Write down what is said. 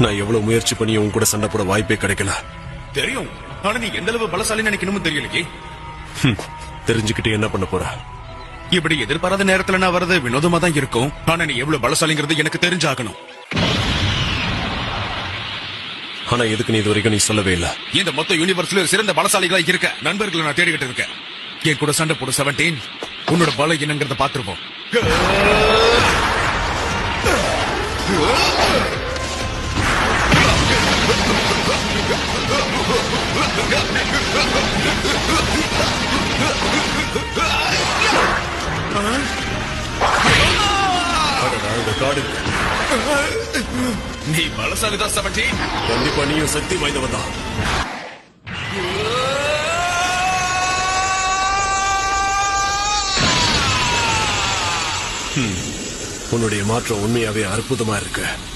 நான் எவ்வளவு முயற்சி பண்ணி உன் கூட சண்டை போட வாய்ப்பே கிடைக்கல. தெரியும், ஆனா நீ எந்த அளவு பலசாலின்னு எனக்கு இன்னமும் தெரியலையே. தெரிஞ்சுக்கிட்டு என்ன பண்ண போற? இப்படி எதிர்பாராத நேரத்துல நான் வர்றது வினோதமா தான் இருக்கும். ஆனா நீ எவ்வளவு பலசாலிங்கிறது எனக்கு தெரிஞ்சாகணும். ஆனா எதுக்கு நீ இது வரைக்கும் நீ சொல்லவே இல்ல? இந்த மொத்த யூனிவர்ஸ்ல சிறந்த பலசாலிகளா இருக்க நண்பர்களை நான் தேடிக்கிட்டு இருக்கேன். என் கூட சண்டை போடு 17. உன்னோட பல என்னங்கிறத பாத்துருவோம். நீ பலசாலிதான் 17. கண்டிப்பா நீயும் சக்தி வாய்ந்தவன் தான். உன்னுடைய மாற்றம் உண்மையாவே அற்புதமா இருக்கு.